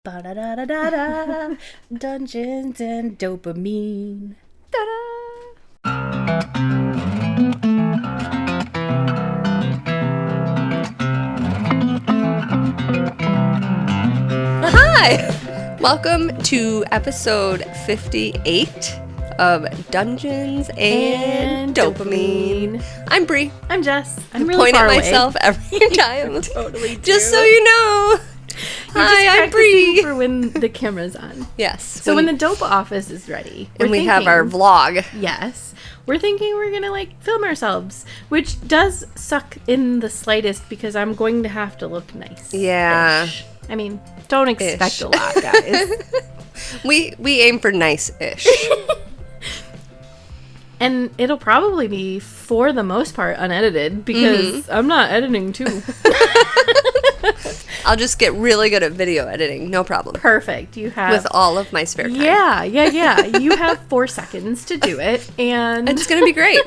Ba-da-da-da-da-da. Dungeons and Dopamine. Ta-da! Hi! Welcome to episode 58 of Dungeons and Dopamine. I'm Bree. I'm Jess. I'm really Point far at away. myself every time. Totally do. Just so you know. Hi, I'm Bree. For when the camera's on. Yes. So when the dope office is ready. And we have our vlog. Yes. We're thinking we're going to film ourselves, which does suck in the slightest because I'm going to have to look nice. Yeah. I mean, don't expect a lot, guys. We aim for nice-ish. And it'll probably be, for the most part, unedited because I'm not editing too. I'll just get really good at video editing. No problem. Perfect. You have... With all of my spare time. Yeah. You have 4 seconds to do it, and... It's going to be great.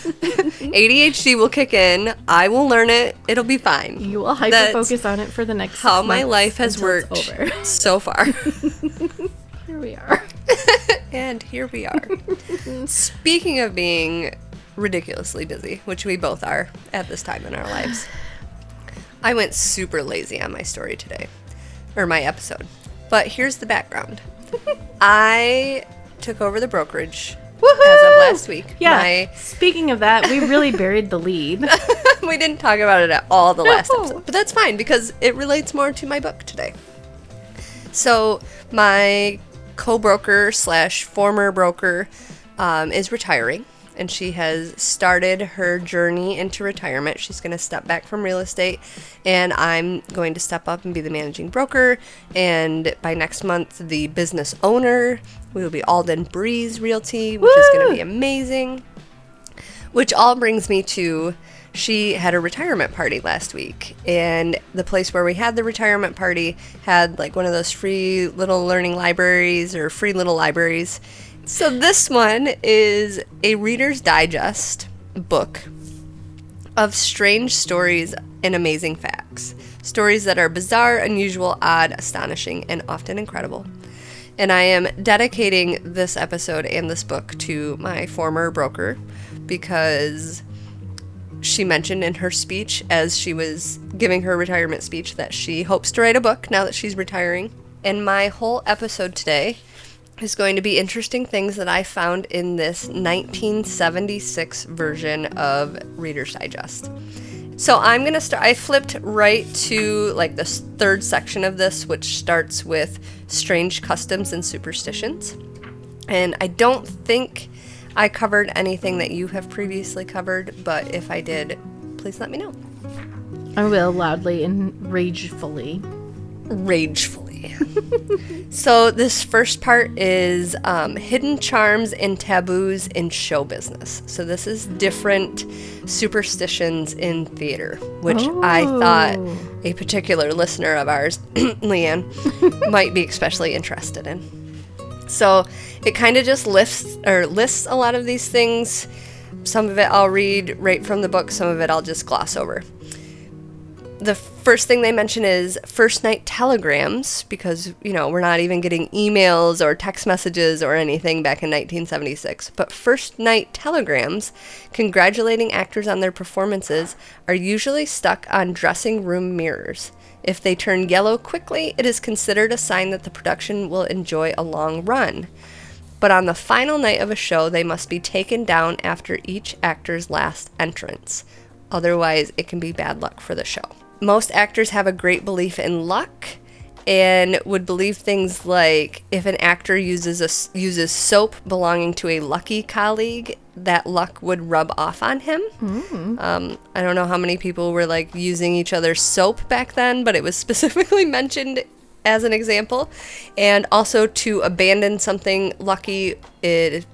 ADHD will kick in. I will learn it. It'll be fine. You will hyper-focus on it for the next 6 how months my life has worked over. So far. Here we are. And here we are. Speaking of being ridiculously busy, which we both are at this time in our lives, I went super lazy on my story today. Or my episode. But here's the background. I took over the brokerage as of last week. Yeah. Speaking of that, we really buried the lead. We didn't talk about it at all the last episode. But that's fine because it relates more to my book today. So my co-broker / former broker is retiring. And she has started her journey into retirement. She's going to step back from real estate, and I'm going to step up and be the managing broker. And by next month, the business owner. We will be Alden Breeze Realty, which is going to be amazing. Which all brings me to, she had a retirement party last week, and the place where we had the retirement party had like one of those free little learning libraries or free little libraries. So this one is a Reader's Digest book of strange stories and amazing facts. Stories that are bizarre, unusual, odd, astonishing, and often incredible. And I am dedicating this episode and this book to my former broker because she mentioned in her speech as she was giving her retirement speech that she hopes to write a book now that she's retiring. And my whole episode today is going to be interesting things that I found in this 1976 version of Reader's Digest. So I'm going to start, I flipped right to like the third section of this, which starts with strange customs and superstitions. And I don't think I covered anything that you have previously covered, but if I did, please let me know. I will, loudly and ragefully. So this first part is hidden charms and taboos in show business. So this is different superstitions in theater, which I thought a particular listener of ours, Leanne, might be especially interested in. So it kind of just lists a lot of these things. Some of it I'll read right from the book, some of it I'll just gloss over. The first thing they mention is first night telegrams, because, we're not even getting emails or text messages or anything back in 1976. But first night telegrams congratulating actors on their performances are usually stuck on dressing room mirrors. If they turn yellow quickly, it is considered a sign that the production will enjoy a long run. But on the final night of a show, they must be taken down after each actor's last entrance. Otherwise, it can be bad luck for the show. Most actors have a great belief in luck and would believe things like if an actor uses soap belonging to a lucky colleague, that luck would rub off on him. I don't know how many people were using each other's soap back then, but it was specifically mentioned as an example. And also to abandon something lucky, it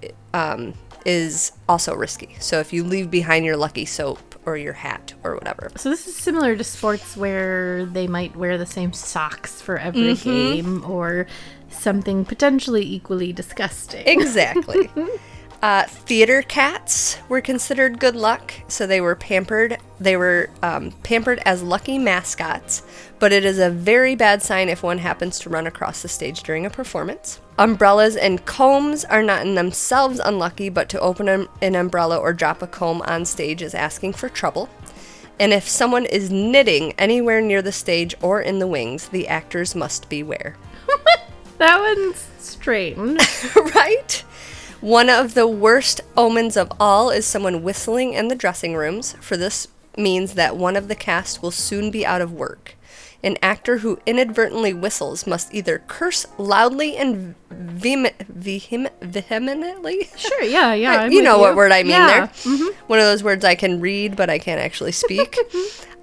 is also risky. So if you leave behind your lucky soap or your hat or whatever. So this is similar to sports where they might wear the same socks for every game or something potentially equally disgusting. Exactly. Theater cats were considered good luck, so they were pampered. They were pampered as lucky mascots, but it is a very bad sign if one happens to run across the stage during a performance. Umbrellas and combs are not in themselves unlucky, but to open an umbrella or drop a comb on stage is asking for trouble. And if someone is knitting anywhere near the stage or in the wings, the actors must beware. That one's strange. Right? One of the worst omens of all is someone whistling in the dressing rooms, for this means that one of the cast will soon be out of work. An actor who inadvertently whistles must either curse loudly and vehemently. Sure, yeah. You know what word I mean there. Mm-hmm. One of those words I can read, but I can't actually speak.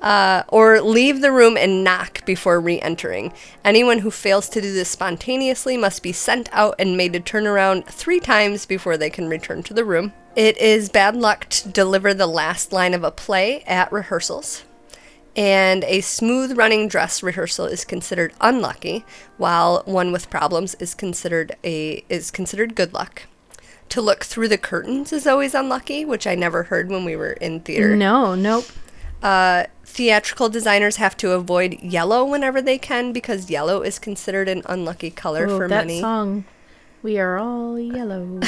Or leave the room and knock before re-entering. Anyone who fails to do this spontaneously must be sent out and made to turn around 3 times before they can return to the room. It is bad luck to deliver the last line of a play at rehearsals. And a smooth running dress rehearsal is considered unlucky, while one with problems is considered good luck. To look through the curtains is always unlucky, which I never heard when we were in theater. Nope. Theatrical designers have to avoid yellow whenever they can, because yellow is considered an unlucky color for many. That song, "We Are All Yellow."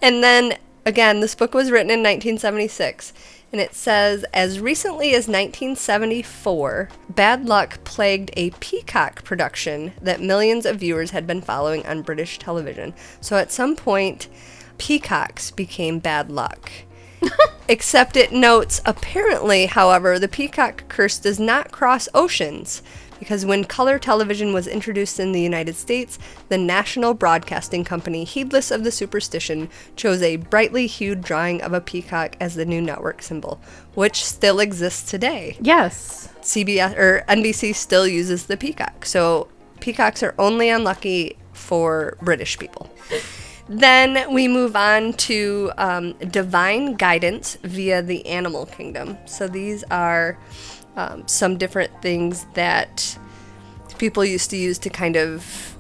And then, again, this book was written in 1976. And it says, as recently as 1974, bad luck plagued a Peacock production that millions of viewers had been following on British television. So at some point, peacocks became bad luck. Except it notes, apparently, however, the peacock curse does not cross oceans, because when color television was introduced in the United States, the National Broadcasting Company, heedless of the superstition, chose a brightly hued drawing of a peacock as the new network symbol, which still exists today. Yes. CBS or NBC still uses the peacock. So peacocks are only unlucky for British people. Then we move on to divine guidance via the animal kingdom. So these are some different things that people used to use to kind of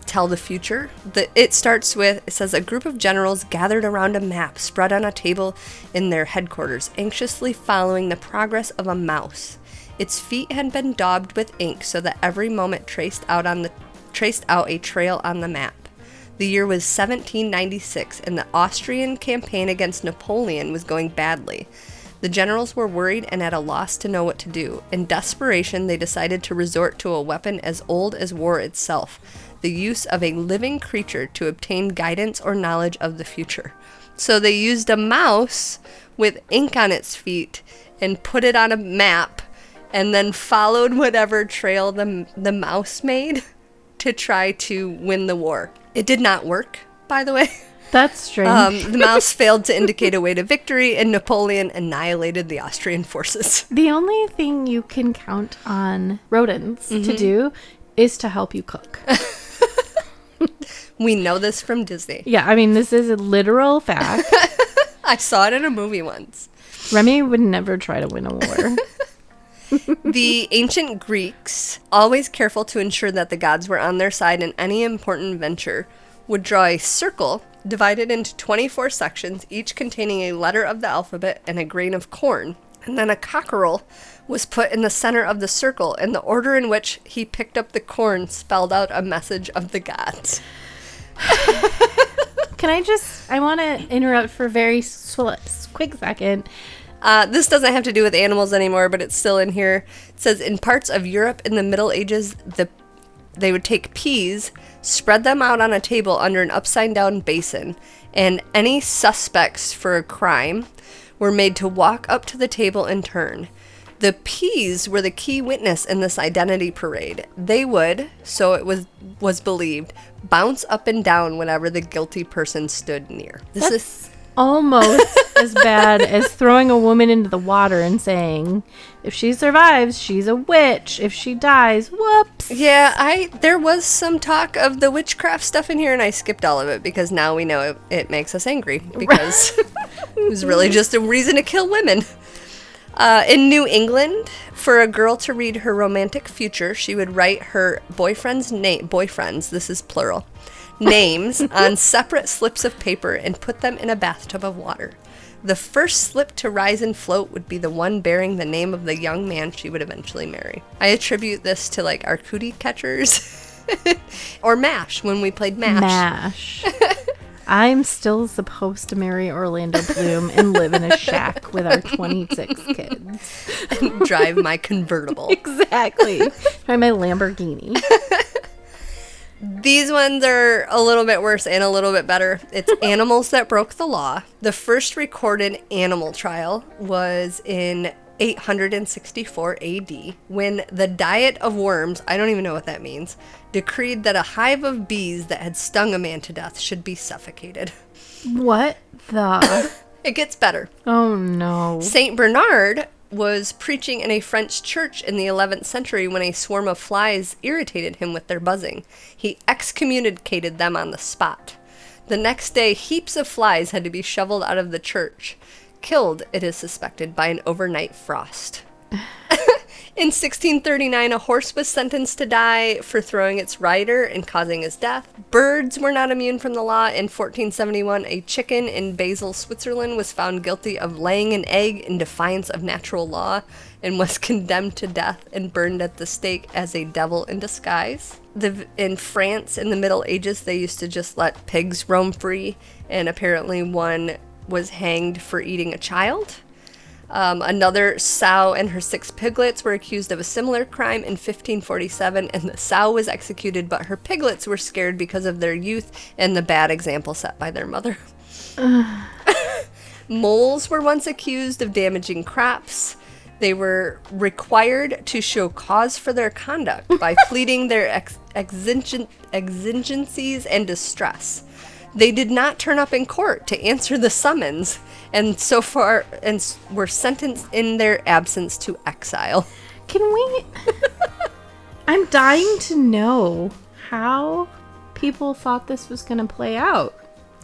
tell the future. It says a group of generals gathered around a map spread on a table in their headquarters, anxiously following the progress of a mouse. Its feet had been daubed with ink so that every moment traced out a trail on the map. The year was 1796, and the Austrian campaign against Napoleon was going badly. The generals were worried and at a loss to know what to do. In desperation, they decided to resort to a weapon as old as war itself, the use of a living creature to obtain guidance or knowledge of the future. So they used a mouse with ink on its feet and put it on a map and then followed whatever trail the mouse made to try to win the war. It did not work, by the way. That's strange. The mouse failed to indicate a way to victory, and Napoleon annihilated the Austrian forces. The only thing you can count on rodents to do is to help you cook. We know this from Disney. Yeah, I mean, this is a literal fact. I saw it in a movie once. Remy would never try to win a war. The ancient Greeks, always careful to ensure that the gods were on their side in any important venture, would draw a circle divided into 24 sections, each containing a letter of the alphabet and a grain of corn. And then a cockerel was put in the center of the circle, and the order in which he picked up the corn spelled out a message of the gods. I want to interrupt for a very quick second. This doesn't have to do with animals anymore, but it's still in here. It says, in parts of Europe in the Middle Ages, they would take peas, spread them out on a table under an upside-down basin, and any suspects for a crime were made to walk up to the table in turn. The peas were the key witness in this identity parade. They would, so it was believed, bounce up and down whenever the guilty person stood near. This is almost as bad as throwing a woman into the water and saying, if she survives, she's a witch. If she dies, whoops. Yeah, there was some talk of the witchcraft stuff in here, and I skipped all of it because now we know it makes us angry because it was really just a reason to kill women. In New England, for a girl to read her romantic future, she would write her boyfriends, this is plural, names on separate slips of paper and put them in a bathtub of water. The first slip to rise and float would be the one bearing the name of the young man she would eventually marry. I attribute this to like our cootie catchers or MASH when we played MASH. I'm still supposed to marry Orlando Bloom and live in a shack with our 26 kids. And drive my convertible. Exactly. Drive my Lamborghini. These ones are a little bit worse and a little bit better. It's animals that broke the law. The first recorded animal trial was in 864 AD, when the diet of worms, I don't even know what that means, decreed that a hive of bees that had stung a man to death should be suffocated. What the? It gets better. Oh, no. Saint Bernard was preaching in a French church in the 11th century when a swarm of flies irritated him with their buzzing. He excommunicated them on the spot. The next day, heaps of flies had to be shoveled out of the church. Killed, it is suspected, by an overnight frost. In 1639, a horse was sentenced to die for throwing its rider and causing his death. Birds were not immune from the law. In 1471, a chicken in Basel, Switzerland, was found guilty of laying an egg in defiance of natural law and was condemned to death and burned at the stake as a devil in disguise. In France, in the Middle Ages, they used to just let pigs roam free, and apparently one was hanged for eating a child. Another sow and her 6 piglets were accused of a similar crime in 1547, and the sow was executed, but her piglets were scared because of their youth and the bad example set by their mother. Moles were once accused of damaging crops. They were required to show cause for their conduct by pleading their exigencies and distress. They did not turn up in court to answer the summons, and were sentenced in their absence to exile. Can we... I'm dying to know how people thought this was going to play out.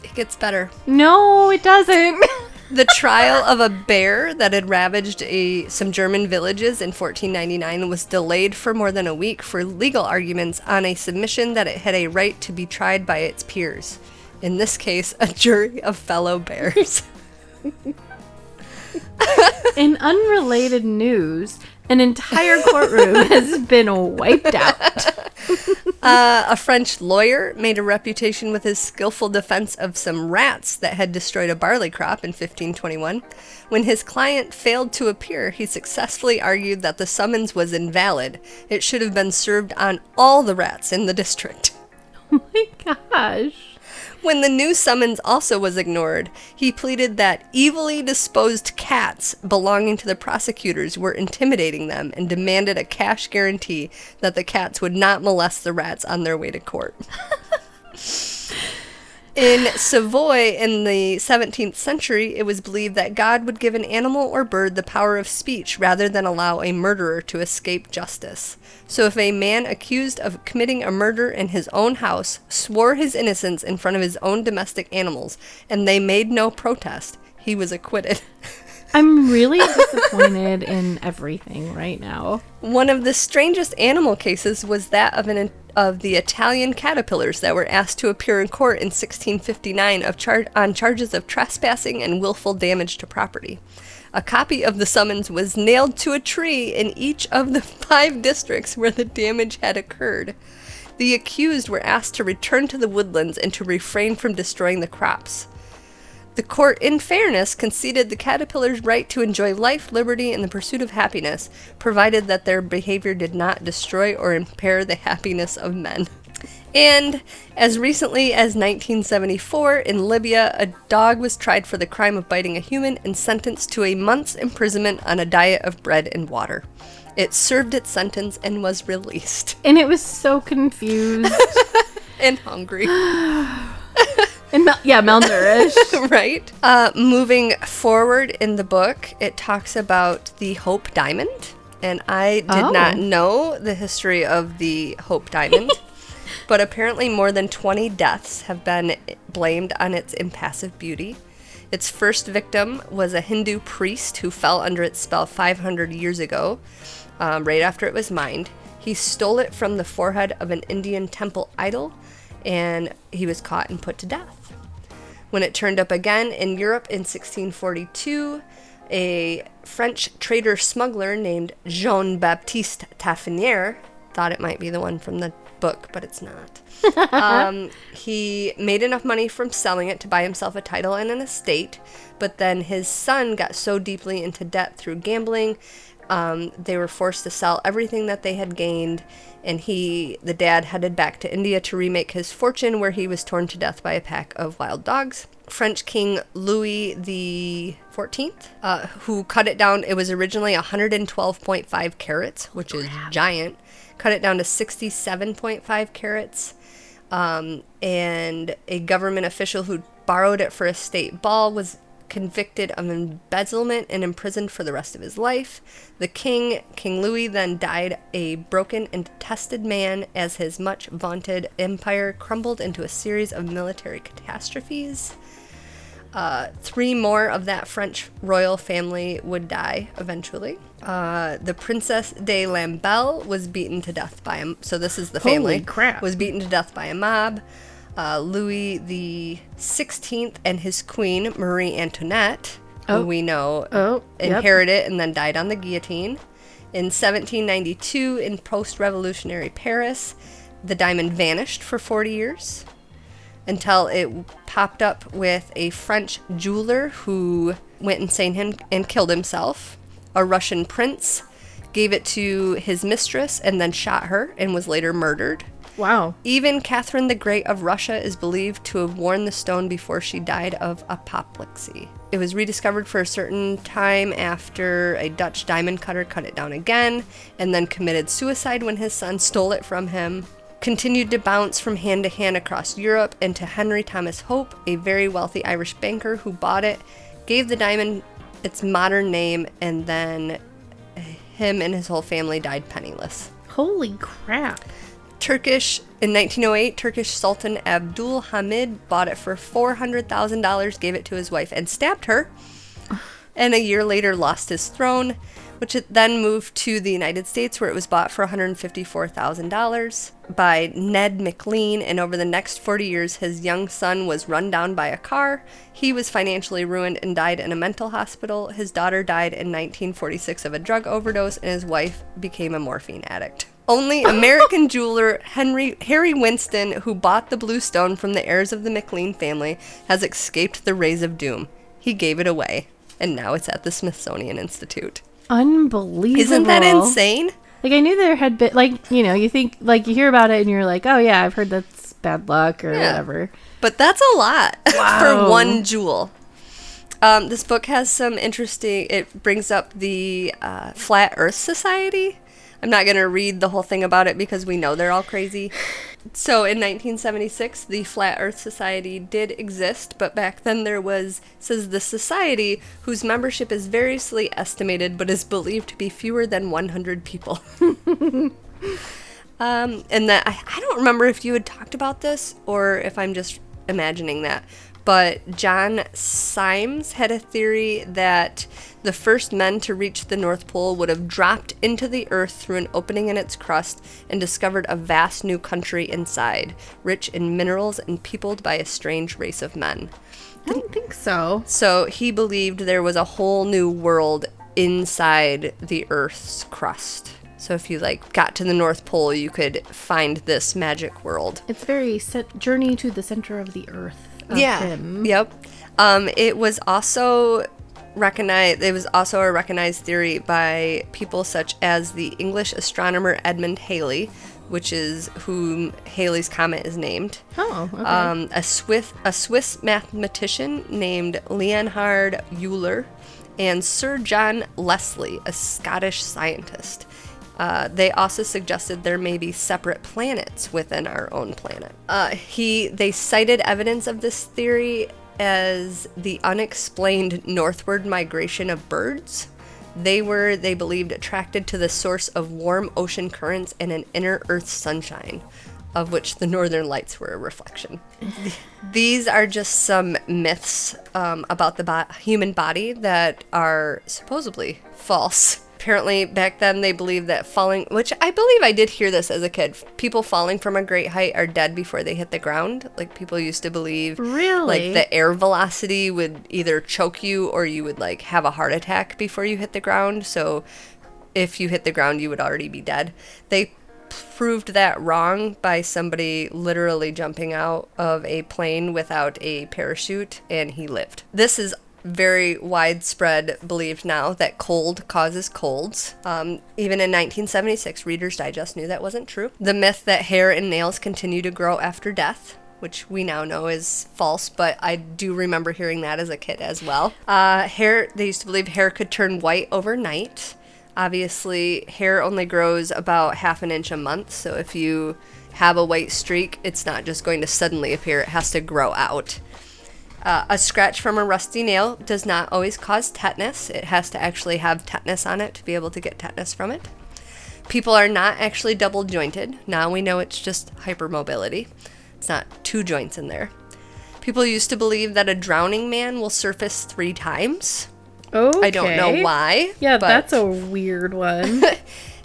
It gets better. No, it doesn't. The trial of a bear that had ravaged some German villages in 1499 was delayed for more than a week for legal arguments on a submission that it had a right to be tried by its peers. In this case, a jury of fellow bears. In unrelated news, an entire courtroom has been wiped out. A French lawyer made a reputation with his skillful defense of some rats that had destroyed a barley crop in 1521. When his client failed to appear, he successfully argued that the summons was invalid. It should have been served on all the rats in the district. Oh my gosh. When the new summons also was ignored, he pleaded that evilly disposed cats belonging to the prosecutors were intimidating them and demanded a cash guarantee that the cats would not molest the rats on their way to court. In Savoy in the 17th century, it was believed that God would give an animal or bird the power of speech rather than allow a murderer to escape justice. So if a man accused of committing a murder in his own house swore his innocence in front of his own domestic animals and they made no protest, he was acquitted. I'm really disappointed in everything right now. One of the strangest animal cases was that of the Italian caterpillars that were asked to appear in court in 1659 on charges of trespassing and willful damage to property. A copy of the summons was nailed to a tree in each of the 5 districts where the damage had occurred. The accused were asked to return to the woodlands and to refrain from destroying the crops. The court, in fairness, conceded the caterpillars' right to enjoy life, liberty, and the pursuit of happiness, provided that their behavior did not destroy or impair the happiness of men. And as recently as 1974, in Libya, a dog was tried for the crime of biting a human and sentenced to a month's imprisonment on a diet of bread and water. It served its sentence and was released. And it was so confused. And hungry. And malnourished. Right. Moving forward in the book, it talks about the Hope Diamond. And I did not know the history of the Hope Diamond. But apparently more than 20 deaths have been blamed on its impassive beauty. Its first victim was a Hindu priest who fell under its spell 500 years ago, right after it was mined. He stole it from the forehead of an Indian temple idol, and he was caught and put to death. When it turned up again in Europe in 1642, a French trader smuggler named Jean-Baptiste Taffinier, thought it might be the one from the book, but it's not. He made enough money from selling it to buy himself a title and an estate, but then his son got so deeply into debt through gambling, they were forced to sell everything that they had gained, and the dad headed back to India to remake his fortune, where he was torn to death by a pack of wild dogs. French King Louis XIV, who cut it down. It was originally 112.5 carats, which is giant. Cut it down to 67.5 carats. And a government official who borrowed it for a state ball was convicted of embezzlement and imprisoned for the rest of his life. The King Louis, then died a broken and detested man as his much vaunted empire crumbled into a series of military catastrophes. 3 more of that French royal family would die eventually. The Princess de Lamballe was beaten to death by so this is the family. Holy crap. Was beaten to death by a mob. Louis the 16th and his queen, Marie Antoinette, who we know inherited and then died on the guillotine. In 1792, in post-revolutionary Paris, the diamond vanished for 40 years until it popped up with a French jeweler who went insane and killed himself. A Russian prince gave it to his mistress and then shot her and was later murdered. Wow. Even Catherine the Great of Russia is believed to have worn the stone before she died of apoplexy. It was rediscovered for a certain time after a Dutch diamond cutter cut it down again and then committed suicide when his son stole it from him. Continued to bounce from hand to hand across Europe, and to Henry Thomas Hope, a very wealthy Irish banker who bought it, gave the diamond its modern name, and then him and his whole family died penniless. Holy crap. In 1908, Turkish Sultan Abdul Hamid bought it for $400,000, gave it to his wife, and stabbed her. And a year later lost his throne, which it then moved to the United States, where it was bought for $154,000 by Ned McLean. And over the next 40 years, his young son was run down by a car. He was financially ruined and died in a mental hospital. His daughter died in 1946 of a drug overdose, and his wife became a morphine addict. Only American jeweler Harry Winston, who bought the blue stone from the heirs of the McLean family, has escaped the rays of doom. He gave it away, and now it's at the Smithsonian Institute. Unbelievable. Isn't that insane? Like, I knew there had been, like, you think, like, you hear about it and you're like, oh yeah, I've heard that's bad luck or whatever. But that's a lot for one jewel. This book has some interesting, it brings up the Flat Earth Society. I'm not going to read the whole thing about it because we know they're all crazy. So in 1976, the Flat Earth Society did exist, but back then there says the society, whose membership is variously estimated but is believed to be fewer than 100 people. And that I don't remember if you had talked about this or if I'm just imagining that, but John Symes had a theory that the first men to reach the North Pole would have dropped into the Earth through an opening in its crust and discovered a vast new country inside, rich in minerals and peopled by a strange race of men. I don't think so. So he believed there was a whole new world inside the Earth's crust. So if you got to the North Pole, you could find this magic world. It's very journey to the center of the Earth. Him. Yep. It was also recognized. It was also a recognized theory by people such as the English astronomer Edmund Halley, which is whom Halley's Comet is named. Oh, okay. A Swiss mathematician named Leonhard Euler, and Sir John Leslie, a Scottish scientist. They also suggested there may be separate planets within our own planet. They cited evidence of this theory as the unexplained northward migration of birds. They believed, attracted to the source of warm ocean currents and an inner Earth sunshine. of which the northern lights were a reflection. These are just some myths about the human body that are supposedly false. Apparently, back then, they believed that falling, which I believe I did hear this as a kid, people falling from a great height are dead before they hit the ground. Like, people used to believe, Really? like, the air velocity would either choke you or you would, like, have a heart attack before you hit the ground. So, if you hit the ground, you would already be dead. They proved that wrong by somebody literally jumping out of a plane without a parachute, and he lived. This is very widespread believed now that cold causes colds. Even in 1976, Reader's Digest knew that wasn't true. The myth that hair and nails continue to grow after death, which we now know is false, but I do remember hearing that as a kid as well. They used to believe hair could turn white overnight. Obviously, hair only grows about half an inch a month, so if you have a white streak, it's not just going to suddenly appear, it has to grow out. A scratch from a rusty nail does not always cause tetanus. It has to actually have tetanus on it to be able to get tetanus from it. People are not actually double jointed. Now we know it's just hypermobility. It's not two joints in there. People used to believe that a drowning man will surface 3 times. Okay. I don't know why. Yeah, that's a weird one.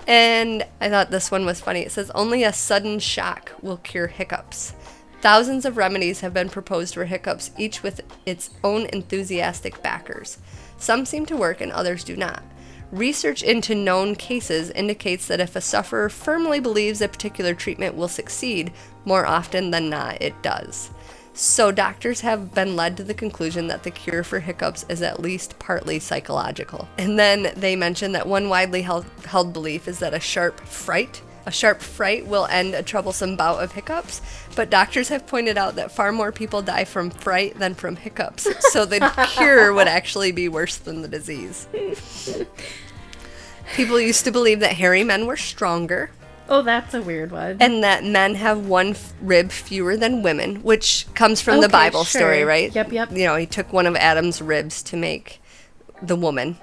And I thought this one was funny. It says, only a sudden shock will cure hiccups. Thousands of remedies have been proposed for hiccups, each with its own enthusiastic backers. Some seem to work and others do not. Research into known cases indicates that if a sufferer firmly believes a particular treatment will succeed, more often than not it does. So doctors have been led to the conclusion that the cure for hiccups is at least partly psychological. And then they mention that one widely held belief is that a sharp fright will end a troublesome bout of hiccups, but doctors have pointed out that far more people die from fright than from hiccups, so the cure would actually be worse than the disease. People used to believe that hairy men were stronger. Oh, that's a weird one. And that men have one rib fewer than women, which comes from the Bible story, right? Yep. You know, he took one of Adam's ribs to make the woman.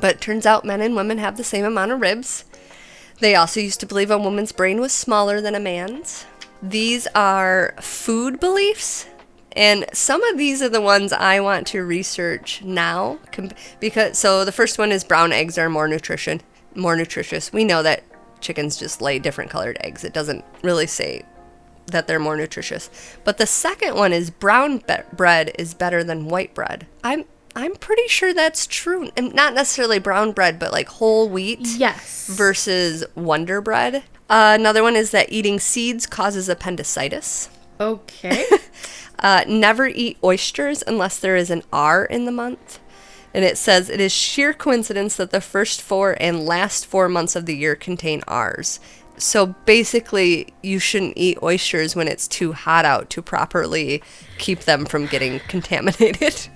But it turns out men and women have the same amount of ribs. They also used to believe a woman's brain was smaller than a man's. These are food beliefs, and some of these are the ones I want to research now. So the first one is brown eggs are more nutritious. We know that chickens just lay different colored eggs. It doesn't really say that they're more nutritious. But the second one is brown bread is better than white bread. I'm pretty sure that's true. And not necessarily brown bread, but like whole wheat. Yes. Versus Wonder Bread. Another one is that eating seeds causes appendicitis. Okay. Never eat oysters unless there is an R in the month. And it says it is sheer coincidence that the first 4 and last 4 months of the year contain R's. So basically, you shouldn't eat oysters when it's too hot out to properly keep them from getting contaminated.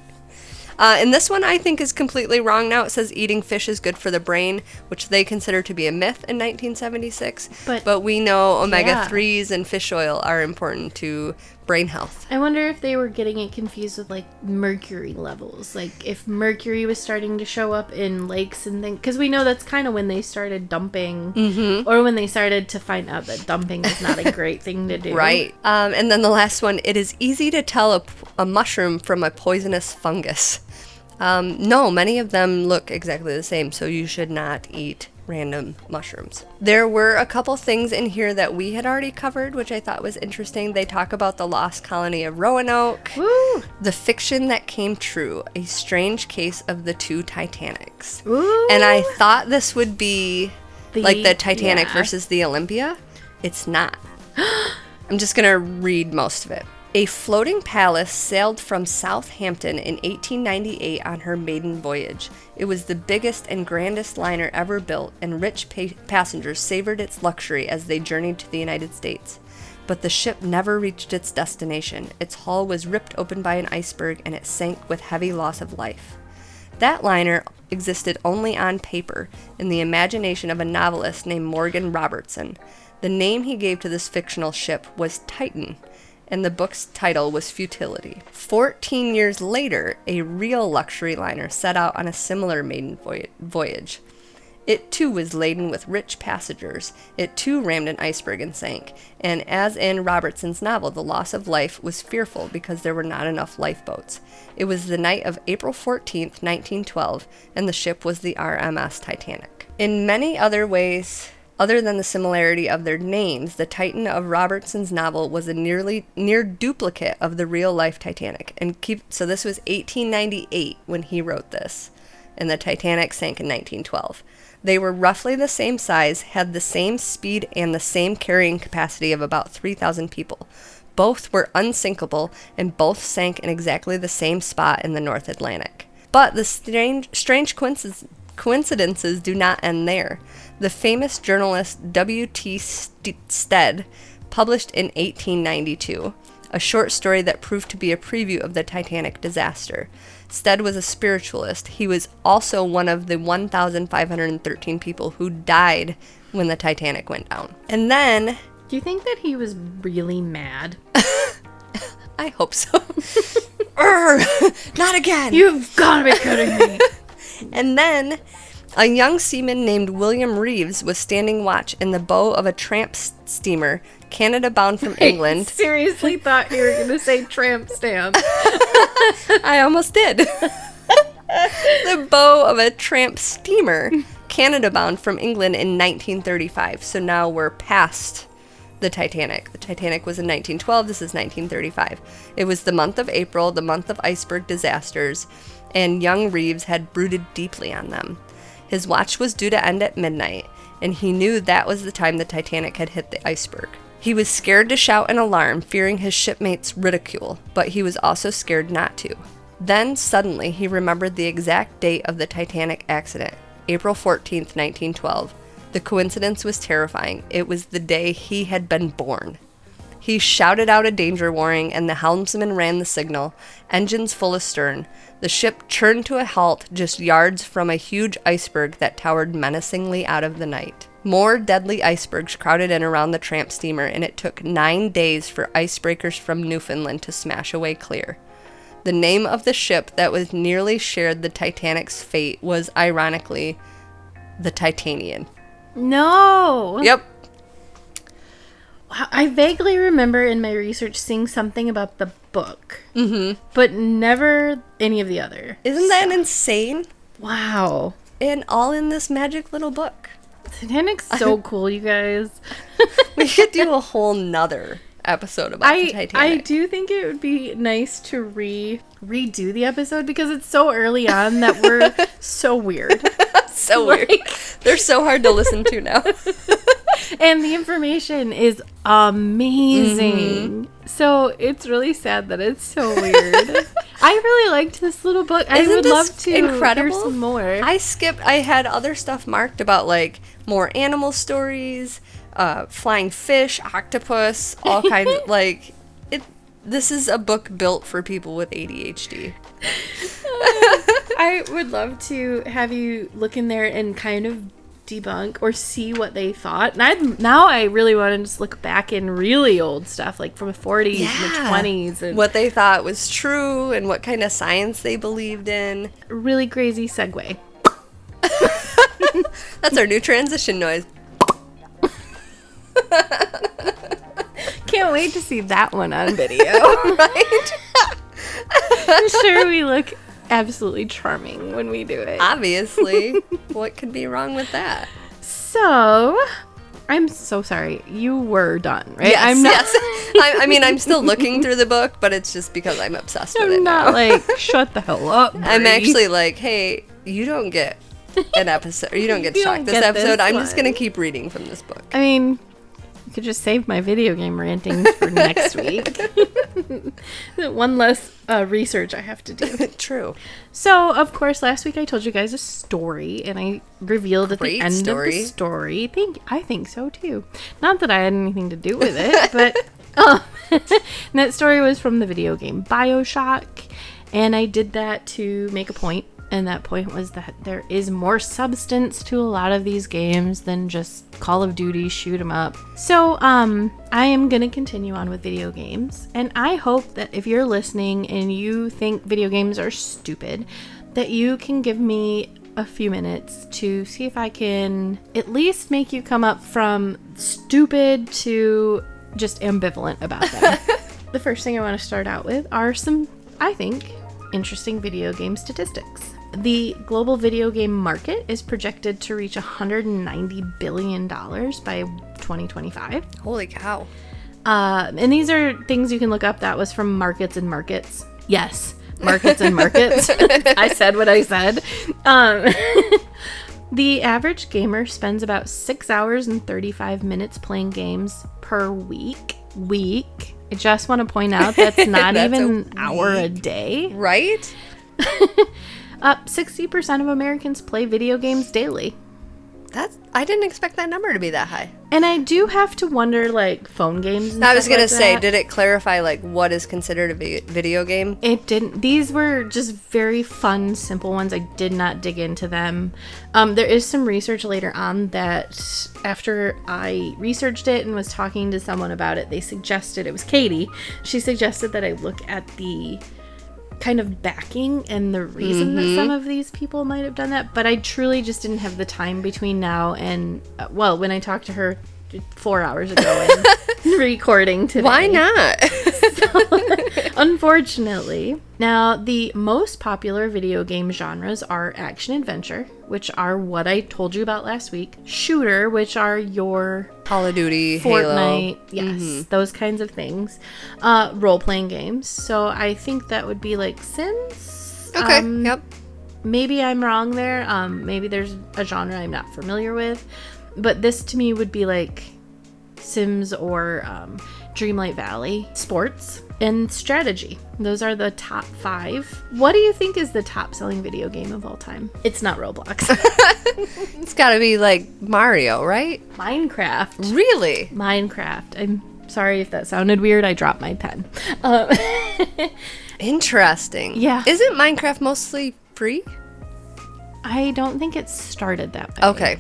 And this one I think is completely wrong now. It says eating fish is good for the brain, which they consider to be a myth in 1976. But we know omega-3s and fish oil are important to brain health. I wonder if they were getting it confused with like mercury levels. Like if mercury was starting to show up in lakes and things. Because we know that's kind of when they started dumping. Or when they started to find out that dumping is not a great thing to do. Right. And then the last one, it is easy to tell a mushroom from a poisonous fungus. No, many of them look exactly the same, so you should not eat random mushrooms. There were a couple things in here that we had already covered, which I thought was interesting. They talk about the lost colony of Roanoke, Woo! The fiction that came true, a strange case of the 2 Titanics. Ooh. And I thought this would be like the Titanic versus the Olympia. It's not. I'm just going to read most of it. A floating palace sailed from Southampton in 1898 on her maiden voyage. It was the biggest and grandest liner ever built, and rich passengers savored its luxury as they journeyed to the United States. But the ship never reached its destination. Its hull was ripped open by an iceberg, and it sank with heavy loss of life. That liner existed only on paper, in the imagination of a novelist named Morgan Robertson. The name he gave to this fictional ship was Titan, and the book's title was Futility. 14 years later, a real luxury liner set out on a similar maiden voyage. It too was laden with rich passengers. It too rammed an iceberg and sank. And as in Robertson's novel, the loss of life was fearful because there were not enough lifeboats. It was the night of April 14th, 1912, and the ship was the RMS Titanic. In many other ways, other than the similarity of their names, the Titan of Robertson's novel was a near duplicate of the real-life Titanic. So this was 1898 when he wrote this, and the Titanic sank in 1912. They were roughly the same size, had the same speed, and the same carrying capacity of about 3,000 people. Both were unsinkable, and both sank in exactly the same spot in the North Atlantic. But the strange coincidences do not end there. The famous journalist W.T. Stead published in 1892 a short story that proved to be a preview of the Titanic disaster. Stead was a spiritualist. He was also one of the 1,513 people who died when the Titanic went down. And then... Do you think that he was really mad? I hope so. Not again! You've gotta be kidding me! And then... A young seaman named William Reeves was standing watch in the bow of a tramp steamer, Canada-bound from England. I seriously thought you were going to say tramp stamp. I almost did. The bow of a tramp steamer, Canada-bound from England in 1935. So now we're past the Titanic. The Titanic was in 1912. This is 1935. It was the month of April, the month of iceberg disasters, and young Reeves had brooded deeply on them. His watch was due to end at midnight, and he knew that was the time the Titanic had hit the iceberg. He was scared to shout an alarm, fearing his shipmates' ridicule, but he was also scared not to. Then, suddenly, he remembered the exact date of the Titanic accident, April 14th, 1912. The coincidence was terrifying. It was the day he had been born. He shouted out a danger warning, and the helmsman ran the signal, engines full astern. The ship churned to a halt just yards from a huge iceberg that towered menacingly out of the night. More deadly icebergs crowded in around the tramp steamer, and it took 9 days for icebreakers from Newfoundland to smash away clear. The name of the ship that was nearly shared the Titanic's fate was, ironically, the Titanian. No! Yep. I vaguely remember in my research seeing something about the book, but never any of the other. Isn't that insane? Wow. And all in this magic little book. Titanic's so cool, you guys. We could do a whole nother episode about the Titanic. I do think it would be nice to redo the episode because it's so early on that we're so weird. So weird. They're so hard to listen to now. And the information is amazing. So it's really sad that it's so weird. I really liked this little book. I would love to incredible? hear some more. I had other stuff marked about like more animal stories, flying fish, octopus, all kinds of like it. This is a book built for people with ADHD. I would love to have you look in there and kind of debunk or see what they thought. And now I really want to just look back in really old stuff, like from the 40s and the 20s. And what they thought was true and what kind of science they believed in. Really crazy segue. That's our new transition noise. Can't wait to see that one on video. Right? I'm sure we look absolutely charming when we do it. Obviously. What could be wrong with that? So, I'm so sorry. You were done, right? Yes, I'm not. Yes. I mean, I'm still looking through the book, but it's just because I'm obsessed with it now. I'm not like, shut the hell up, Brie. I'm actually like, hey, you don't get an episode. You don't get shocked this episode. I'm just going to keep reading from this book. I mean, you could just save my video game rantings for next week. One less research I have to do. True. So, of course, last week I told you guys a story, and I revealed at the end of the story. I think so, too. Not that I had anything to do with it, but that story was from the video game BioShock, and I did that to make a point. And that point was that there is more substance to a lot of these games than just Call of Duty, shoot 'em up. So, I am going to continue on with video games. And I hope that if you're listening and you think video games are stupid, that you can give me a few minutes to see if I can at least make you come up from stupid to just ambivalent about them. The first thing I want to start out with are some, I think, interesting video game statistics. The global video game market is projected to reach $190 billion by 2025. Holy cow. And these are things you can look up. That was from Markets and Markets. Yes, Markets and Markets. I said what I said. The average gamer spends about 6 hours and 35 minutes playing games per week. I just want to point out that's not That's even an hour a day. Right? 60% of Americans play video games daily. I didn't expect that number to be that high. And I do have to wonder, like, phone games and I was stuff going like to say, that. did it clarify, like, what is considered a video game? It didn't. These were just very fun, simple ones. I did not dig into them. There is some research later on that after I researched it and was talking to someone about it, they suggested, it was Katie, she suggested that I look at the kind of backing and the reason that some of these people might have done that, but I truly just didn't have the time between now and when I talked to her 4 hours ago and recording today. Why not? Unfortunately. Now, the most popular video game genres are action adventure, which are what I told you about last week, shooter, which are your Call of Duty, Fortnite, Halo. yes, those kinds of things. Role-playing games. So I think that would be like Sims. Okay, yep. Maybe I'm wrong there. Maybe there's a genre I'm not familiar with. But this to me would be like Sims or Dreamlight Valley. Sports and strategy. Those are the top 5. What do you think is the top selling video game of all time? It's not Roblox. It's got to be like Mario, right? Minecraft. Really? Minecraft. I'm sorry if that sounded weird. I dropped my pen. Interesting. Yeah. Isn't Minecraft mostly free? I don't think it started that way. Okay.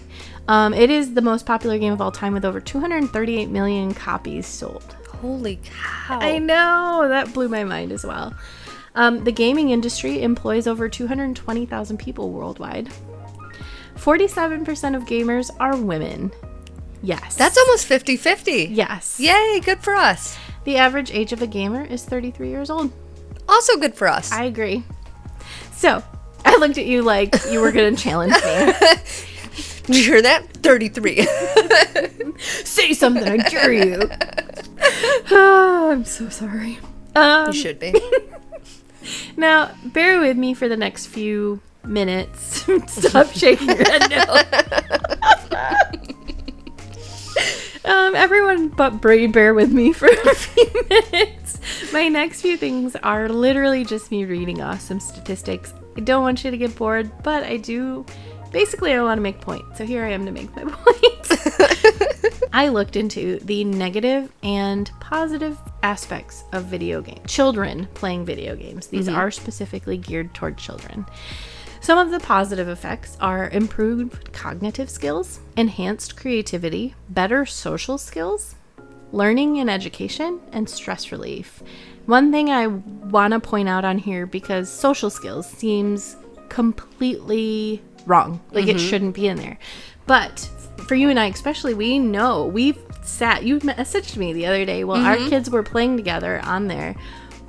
It is the most popular game of all time with over 238 million copies sold. Holy cow. I know. That blew my mind as well. The gaming industry employs over 220,000 people worldwide. 47% of gamers are women. Yes. That's almost 50-50. Yes. Yay, good for us. The average age of a gamer is 33 years old. Also good for us. I agree. So, I looked at you like you were going to challenge me. Did you hear that? 33. Say something, I dare you. Oh, I'm so sorry. You should be. Now, bear with me for the next few minutes. Stop shaking your head now. Everyone but Bray, bear with me for a few minutes. My next few things are literally just me reading off some statistics. I don't want you to get bored, but I do. Basically, I want to make points, so here I am to make my points. I looked into the negative and positive aspects of video games. Children playing video games. These are specifically geared toward children. Some of the positive effects are improved cognitive skills, enhanced creativity, better social skills, learning and education, and stress relief. One thing I want to point out on here, because social skills seems completely wrong. Like, it shouldn't be in there. But for you and I especially, we know, you messaged me the other day while our kids were playing together on there,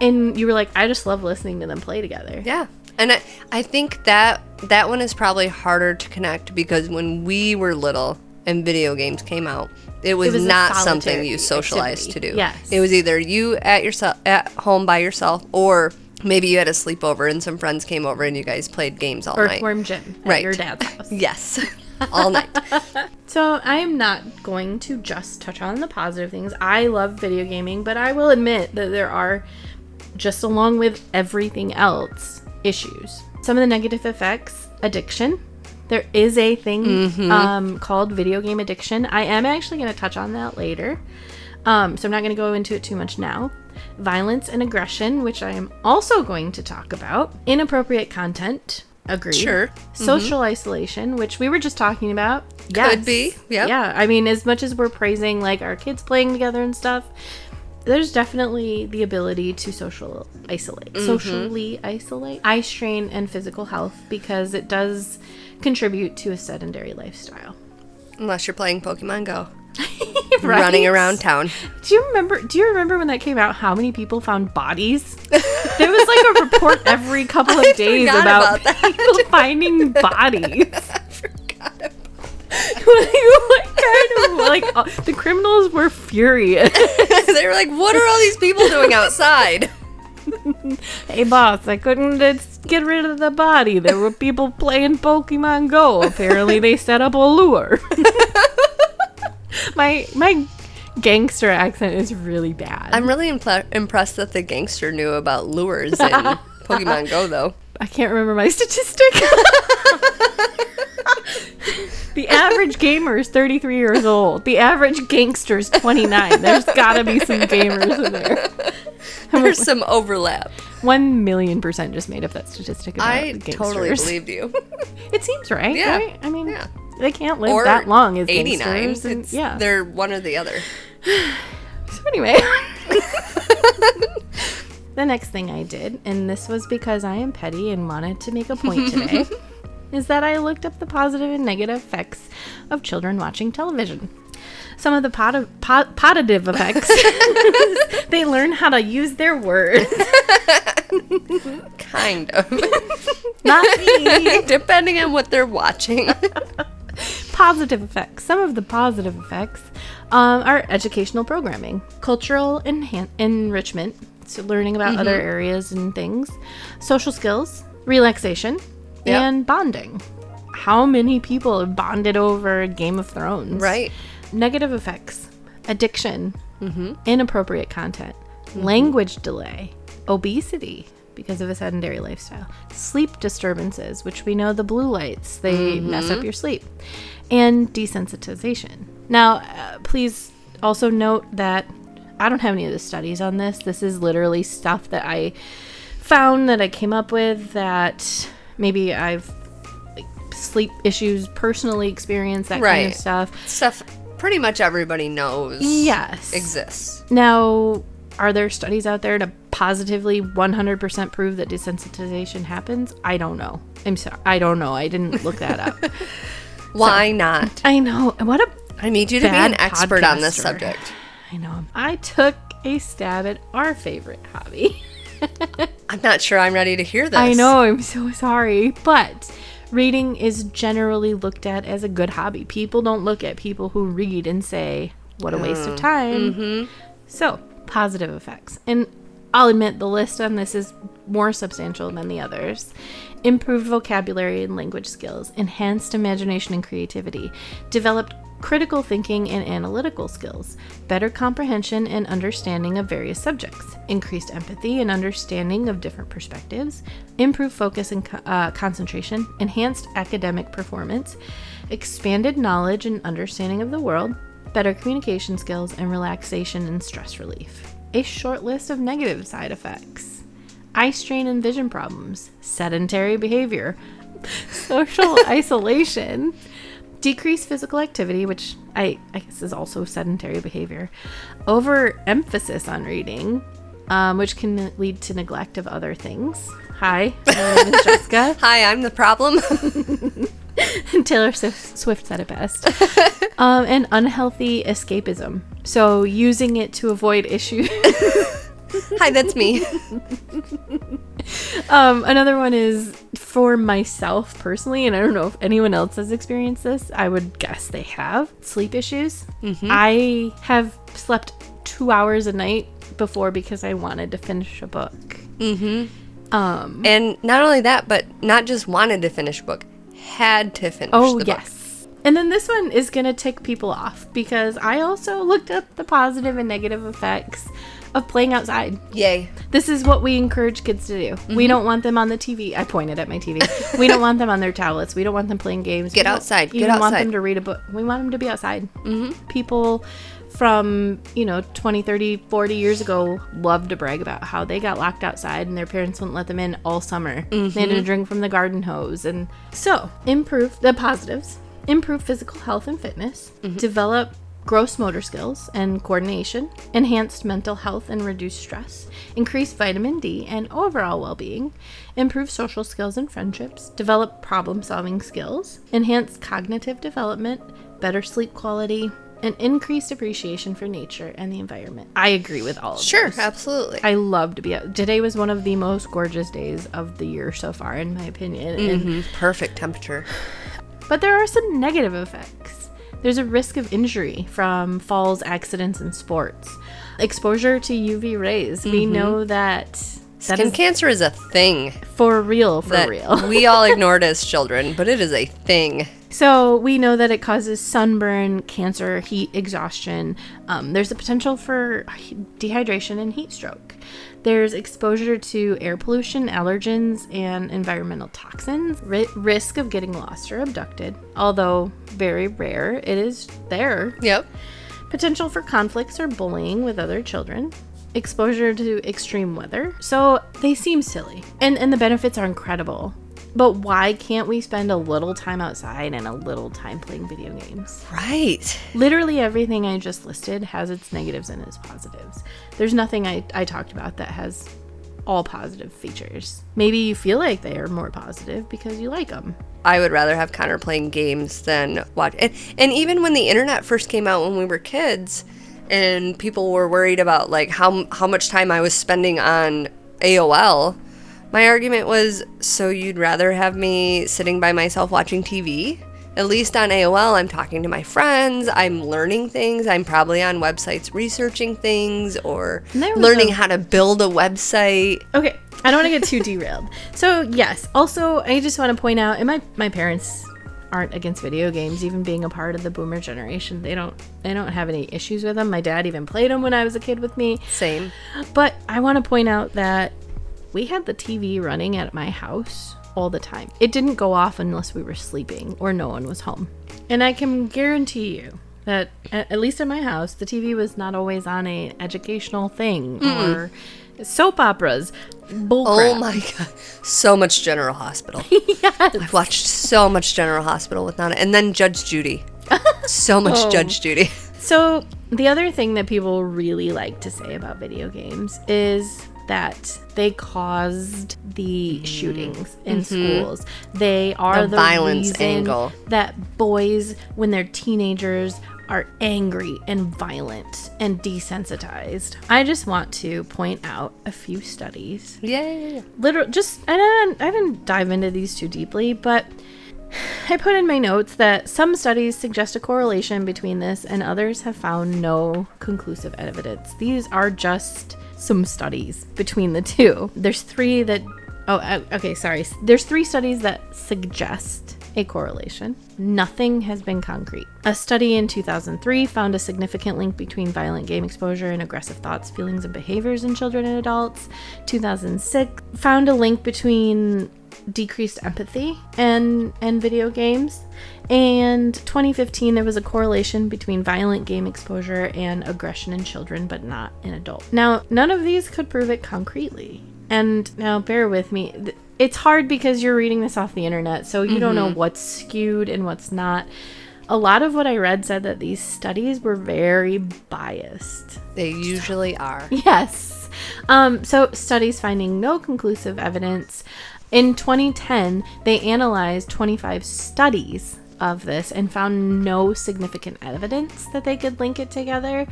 and you were like, I just love listening to them play together. Yeah. And I think that one is probably harder to connect, because when we were little and video games came out, it was not something you socialized to do. Yes. It was either you at home by yourself, or maybe you had a sleepover and some friends came over and you guys played games all night. Earthworm Jim at your dad's house. Yes. All night. So I'm not going to just touch on the positive things. I love video gaming, but I will admit that there are, just along with everything else, issues. Some of the negative effects: addiction. There is a thing called video game addiction. I am actually going to touch on that later. So I'm not going to go into it too much now. Violence and aggression, which I am also going to talk about. Inappropriate content. Agreed. Sure. Social isolation, which we were just talking about. Yes. Could be. Yep. Yeah. I mean, as much as we're praising like our kids playing together and stuff, there's definitely the ability to socially isolate. Eye strain and physical health, because it does contribute to a sedentary lifestyle. Unless you're playing Pokemon Go. Right? Running around town. Do you remember when that came out, how many people found bodies? There was like a report every couple of days about people finding bodies. I forgot about the criminals were furious. They were like, what are all these people doing outside? Hey boss, I couldn't get rid of the body. There were people playing Pokemon Go. Apparently they set up a lure. My gangster accent is really bad. I'm really impressed that the gangster knew about lures in Pokemon Go, though. I can't remember my statistic. The average gamer is 33 years old. The average gangster is 29. There's gotta be some gamers in there. There's some overlap. 1,000,000% just made up that statistic about I the gangsters. totally believed you. It seems right, Yeah. right? I mean, Yeah. they can't live Or that long as 89. gangsters. And, They're one or the other. So anyway. The next thing I did, and this was because I am petty and wanted to make a point today, is that I looked up the positive and negative effects of children watching television. Some of the positive effects, they learn how to use their words. Kind of. Not me. Depending on what they're watching. Positive effects. Some of the positive effects are educational programming, cultural enrichment, so learning about other areas and things, social skills, relaxation, and bonding. How many people have bonded over Game of Thrones? Right. Negative effects, addiction, inappropriate content, language delay, obesity because of a sedentary lifestyle, sleep disturbances, which we know the blue lights, they mess up your sleep, and desensitization. Now, please also note that I don't have any of the studies on this. This is literally stuff that I found, that I came up with, that maybe I've sleep issues personally experienced, that kind of Stuff pretty much everybody knows exists. Now, are there studies out there to positively 100% prove that desensitization happens? I don't know. I'm sorry. I don't know. I didn't look that up. Why not? I know. I need you to be an expert on this subject. I know. I took a stab at our favorite hobby. I'm not sure I'm ready to hear this. I know. I'm so sorry. But reading is generally looked at as a good hobby. People don't look at people who read and say, what a waste of time. So, positive effects. And I'll admit the list on this is more substantial than the others. Improved vocabulary and language skills, enhanced imagination and creativity, developed critical thinking and analytical skills, better comprehension and understanding of various subjects, increased empathy and understanding of different perspectives, improved focus and concentration, enhanced academic performance, expanded knowledge and understanding of the world, better communication skills, and relaxation and stress relief. A short list of negative side effects: eye strain and vision problems, sedentary behavior, social isolation, decreased physical activity, which I guess is also sedentary behavior, overemphasis on reading, which can lead to neglect of other things. Hi, my name is Jessica. Hi, I'm the problem. Taylor Swift said it best. And unhealthy escapism. So using it to avoid issues. Hi, that's me. Another one is for myself personally, and I don't know if anyone else has experienced this. I would guess they have. Sleep issues. I have slept 2 hours a night before because I wanted to finish a book. And not only that, but not just wanted to finish a book, had to finish the book. And then this one is going to tick people off because I also looked up the positive and negative effects of playing outside. Yay. This is what we encourage kids to do. We don't want them on the TV. I pointed at my TV. We don't want them on their tablets. We don't want them playing games. Get outside. We want them to read a book. We want them to be outside. People from, 20, 30, 40 years ago loved to brag about how they got locked outside and their parents wouldn't let them in all summer. They had to drink from the garden hose. And so, improve the positives. Improve physical health and fitness. Develop gross motor skills and coordination, enhanced mental health and reduced stress, increased vitamin D and overall well-being, improve social skills and friendships, develop problem-solving skills, enhanced cognitive development, better sleep quality, and increased appreciation for nature and the environment. I agree with all of those. Sure, absolutely. I love to be out. Today was one of the most gorgeous days of the year so far, in my opinion. And perfect temperature. but there are some negative effects. There's a risk of injury from falls, accidents, and sports. Exposure to UV rays. We know that skin cancer is a thing. For real. We all ignored as children, but it is a thing. So we know that it causes sunburn, cancer, heat exhaustion. There's a potential for dehydration and heat stroke. There's exposure to air pollution, allergens, and environmental toxins. Risk of getting lost or abducted, although very rare, it is there. Yep. Potential for conflicts or bullying with other children. Exposure to extreme weather. So they seem silly. And the benefits are incredible. But why can't we spend a little time outside and a little time playing video games? Right. Literally everything I just listed has its negatives and its positives. There's nothing I talked about that has all positive features. Maybe you feel like they are more positive because you like them. I would rather have Connor playing games than watch. And even when the internet first came out when we were kids and people were worried about like how much time I was spending on AOL, my argument was, so you'd rather have me sitting by myself watching TV? At least on AOL, I'm talking to my friends, I'm learning things, I'm probably on websites researching things or learning how to build a website. Okay, I don't want to get too derailed. So yes, also I just want to point out, and my parents aren't against video games, even being a part of the boomer generation. They don't have any issues with them. My dad even played them when I was a kid with me. Same. But I want to point out that we had the TV running at my house all the time. It didn't go off unless we were sleeping or no one was home. And I can guarantee you that, at least in my house, the TV was not always on a educational thing or soap operas. Bullcrap. Oh my God. So much General Hospital. Yes. I've watched so much General Hospital with Nana. And then Judge Judy. So much Judge Judy. So the other thing that people really like to say about video games is that they caused the shootings in schools. They are the violence reason angle that boys, when they're teenagers, are angry and violent and desensitized. I just want to point out a few studies. Yeah. Literally, I didn't dive into these too deeply, but I put in my notes that some studies suggest a correlation between this and others have found no conclusive evidence. These are just some studies between the two. There's three studies that suggest a correlation. Nothing has been concrete. A study in 2003 found a significant link between violent game exposure and aggressive thoughts, feelings, and behaviors in children and adults. 2006 found a link between decreased empathy and video games. And 2015 there was a correlation between violent game exposure and aggression in children, but not in adults. Now, none of these could prove it concretely. And now bear with me. It's hard because you're reading this off the internet, so you don't know what's skewed and what's not. A lot of what I read said that these studies were very biased. They usually are. Yes. So studies finding no conclusive evidence. In 2010, they analyzed 25 studies of this and found no significant evidence that they could link it together,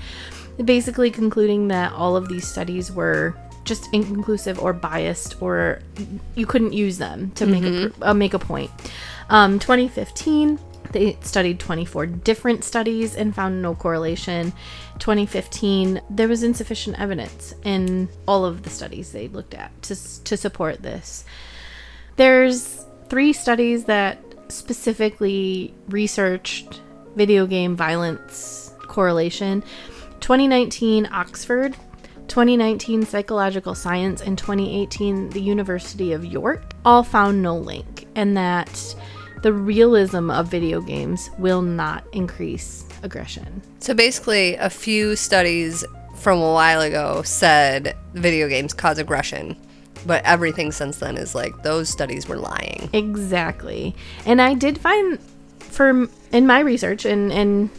basically concluding that all of these studies were just inconclusive or biased, or you couldn't use them to make a point. 2015, they studied 24 different studies and found no correlation. 2015, there was insufficient evidence in all of the studies they looked at to support this. There's 3 studies that specifically researched video game violence correlation. 2019 Oxford, 2019 Psychological Science, and 2018 the University of York all found no link, and that the realism of video games will not increase aggression. So basically, a few studies from a while ago said video games cause aggression. But everything since then is like, those studies were lying. Exactly. And I did find, in my research, and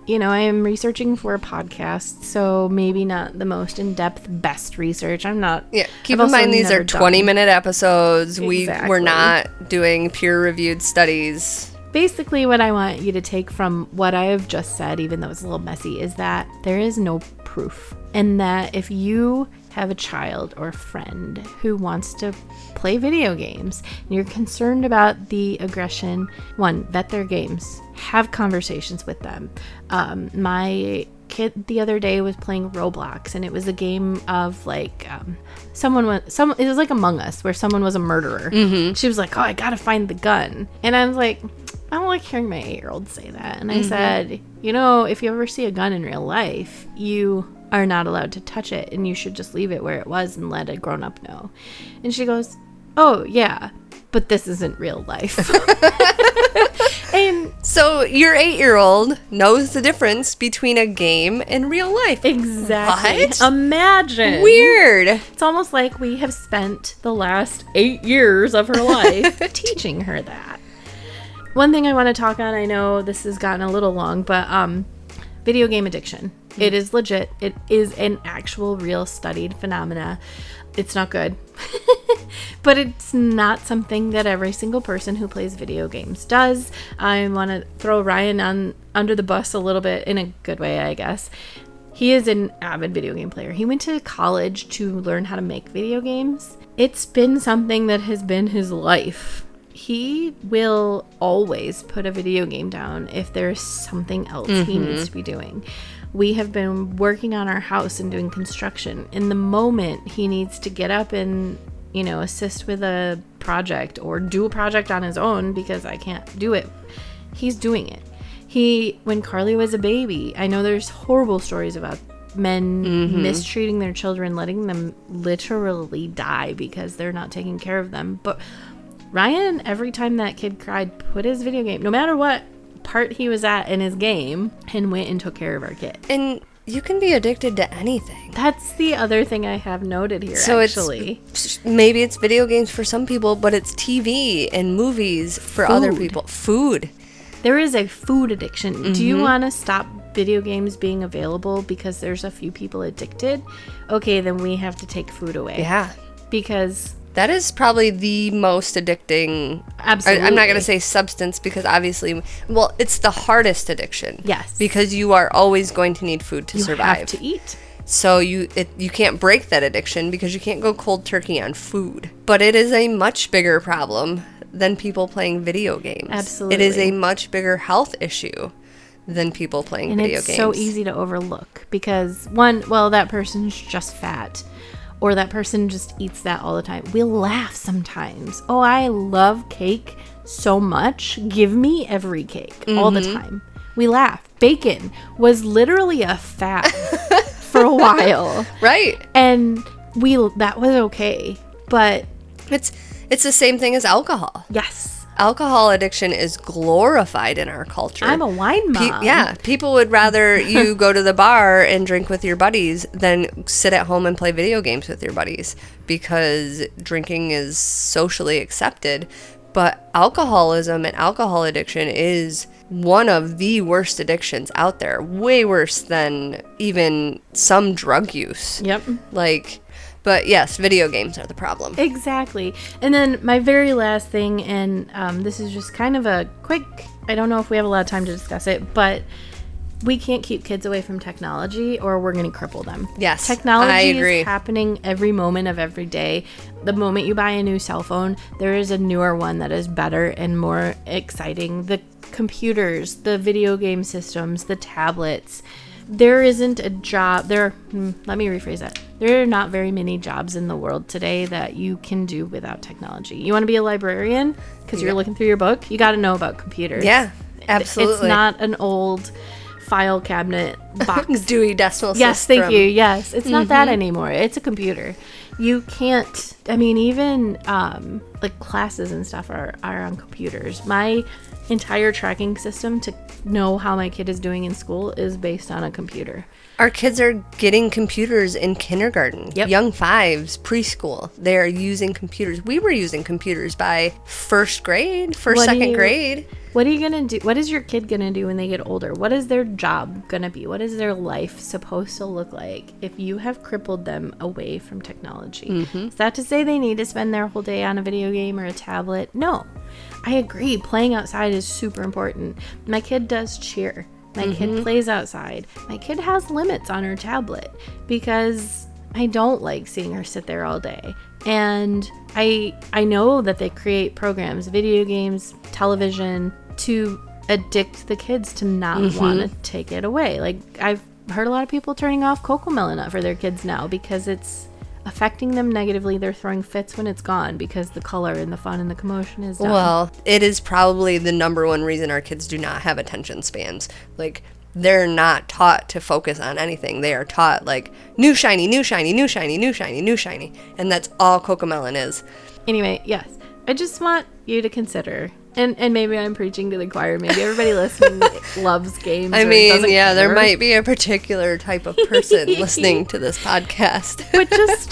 I am researching for a podcast, so maybe not the most in-depth, best research. I'm not. Yeah, keep in mind these are 20-minute episodes. Exactly. We're not doing peer-reviewed studies. Basically, what I want you to take from what I have just said, even though it's a little messy, is that there is no proof. And that if you have a child or a friend who wants to play video games and you're concerned about the aggression, one, vet their games. Have conversations with them. My kid the other day was playing Roblox, and it was a game of like it was like Among Us, where someone was a murderer. She was like, "Oh, I gotta find the gun," and I was like, I don't like hearing my 8-year-old say that. And I said, if you ever see a gun in real life, you are not allowed to touch it, and you should just leave it where it was and let a grown-up know. And she goes, "Oh yeah, but this isn't real life." And so your 8-year-old knows the difference between a game and real life. Exactly. What? Imagine. Weird. It's almost like we have spent the last 8 years of her life teaching her that. One thing I want to talk on, I know this has gotten a little long, but video game addiction. It is legit. It is an actual, real, studied phenomena. It's not good. But it's not something that every single person who plays video games does. I want to throw Ryan under the bus a little bit, in a good way, I guess. He is an avid video game player. He went to college to learn how to make video games. It's been something that has been his life. He will always put a video game down if there's something else he needs to be doing. We have been working on our house and doing construction. In the moment he needs to get up and, assist with a project or do a project on his own because I can't do it, he's doing it. When Carly was a baby, I know there's horrible stories about men mistreating their children, letting them literally die because they're not taking care of them. But Ryan, every time that kid cried, put his video game, no matter what part he was at in his game, and went and took care of our kid. And you can be addicted to anything. That's the other thing I have noted here, so actually. Maybe it's video games for some people, but it's TV and movies for other people. Food. There is a food addiction. Do you want to stop video games being available because there's a few people addicted? Okay, then we have to take food away. Yeah. Because that is probably the most addicting. Absolutely. I'm not going to say substance because obviously, it's the hardest addiction. Yes. Because you are always going to need food to survive. You have to eat. So you can't break that addiction because you can't go cold turkey on food. But it is a much bigger problem than people playing video games. Absolutely. It is a much bigger health issue than people playing video games. And it's so easy to overlook because, that person's just fat. Or that person just eats that all the time. We laugh sometimes. Oh, I love cake so much. Give me every cake all the time. We laugh. Bacon was literally a fad for a while. Right. And that was okay. But it's the same thing as alcohol. Yes. Alcohol addiction is glorified in our culture. I'm a wine mom. People would rather you go to the bar and drink with your buddies than sit at home and play video games with your buddies because drinking is socially accepted. But alcoholism and alcohol addiction is one of the worst addictions out there. Way worse than even some drug use. Yep. But yes, video games are the problem. Exactly. And then my very last thing, and this is just kind of a quick, I don't know if we have a lot of time to discuss it, but we can't keep kids away from technology or we're going to cripple them. Yes, technology I agree. is happening every moment of every day. The moment you buy a new cell phone, there is a newer one that is better and more exciting. The computers, the video game systems, the tablets. There isn't a job let me rephrase that. There are not very many jobs in the world today that you can do without technology. You want to be a librarian because you're looking through your book? You got to know about computers. Yeah, absolutely. It's not an old file cabinet box. Dewey Decimal System. Yes, thank you. Yes, it's not that anymore. It's a computer. You can't, even classes and stuff are on computers. My entire tracking system to know how my kid is doing in school is based on a computer. Our kids are getting computers in kindergarten. Yep. Young fives, preschool. They're using computers. We were using computers by first grade, second grade. What are you going to do? What is your kid going to do when they get older? What is their job going to be? What is their life supposed to look like if you have crippled them away from technology? Mm-hmm. Is that to say they need to spend their whole day on a video game or a tablet? No. I agree. Playing outside is super important. My kid does cheer. My kid plays outside. My kid has limits on her tablet because I don't like seeing her sit there all day. And I know that they create programs, video games, television, to addict the kids to not want to take it away. Like, I've heard a lot of people turning off Cocomelon for their kids now because it's affecting them negatively. They're throwing fits when it's gone because the color and the fun and the commotion is done. Well, it is probably the number one reason our kids do not have attention spans. Like, they're not taught to focus on anything. They are taught, like, new shiny, new shiny, new shiny, new shiny, new shiny. And that's all Cocomelon is. Anyway, yes. I just want you to consider, and maybe I'm preaching to the choir. Maybe everybody listening loves games. I mean, yeah, there might be a particular type of person listening to this podcast. But just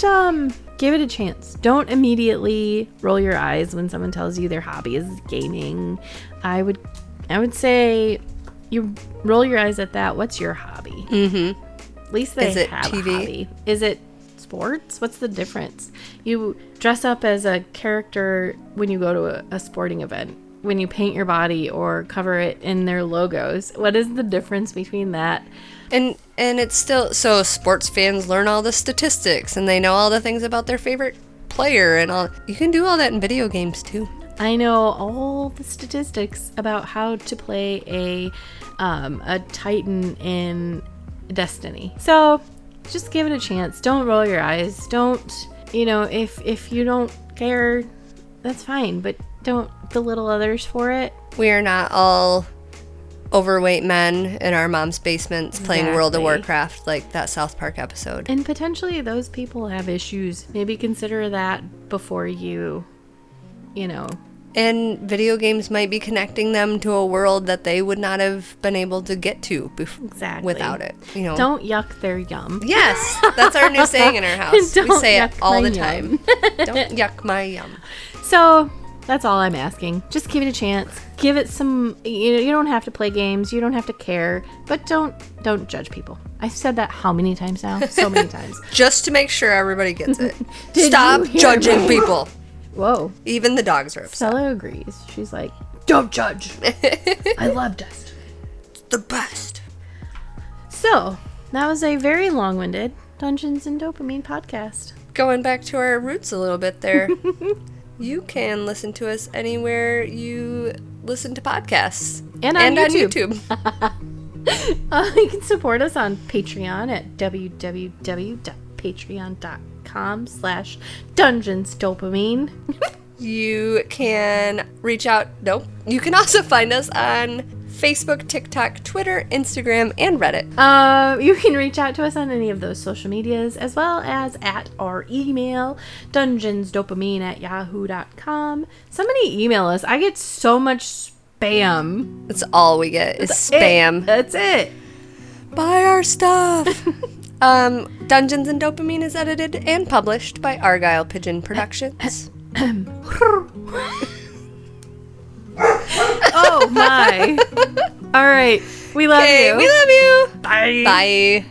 give it a chance. Don't immediately roll your eyes when someone tells you their hobby is gaming. I would say you roll your eyes at that. What's your hobby? Mm-hmm. At least they have TV? A hobby. Is it sports? What's the difference? You dress up as a character when you go to a sporting event, when you paint your body or cover it in their logos. What is the difference between that? And it's still, so sports fans learn all the statistics and they know all the things about their favorite player and all. You can do all that in video games too. I know all the statistics about how to play a Titan in Destiny. So just give it a chance. Don't roll your eyes. Don't, if you don't care, that's fine, but don't belittle others for it. We are not all overweight men in our mom's basements playing World of Warcraft like that South Park episode. And potentially those people have issues. Maybe consider that before you. And video games might be connecting them to a world that they would not have been able to get to without it. Don't yuck their yum. Yes, that's our new saying in our house. We say it all the time. Don't yuck my yum. So that's all I'm asking. Just give it a chance. Give it some. You don't have to play games. You don't have to care. But don't judge people. I've said that how many times now? So many times. Just to make sure everybody gets it. Stop judging people. Whoa. Even the dogs are upset. Stella agrees. She's like, don't judge. I love Dust. It's the best. So, that was a very long-winded Dungeons and Dopamine podcast. Going back to our roots a little bit there. You can listen to us anywhere you listen to podcasts. And on YouTube. You can support us on Patreon at www.patreon.com/DungeonsDopamine. You can reach out. Nope. You can also find us on Facebook, TikTok, Twitter, Instagram, and Reddit. You can reach out to us on any of those social medias, as well as at our email, dungeonsdopamine@yahoo.com. Somebody email us. I get so much spam. That's all we get is spam. That's it. Buy our stuff. Dungeons and Dopamine is edited and published by Argyle Pigeon Productions. Oh my. All right. We love you. We love you. Bye. Bye.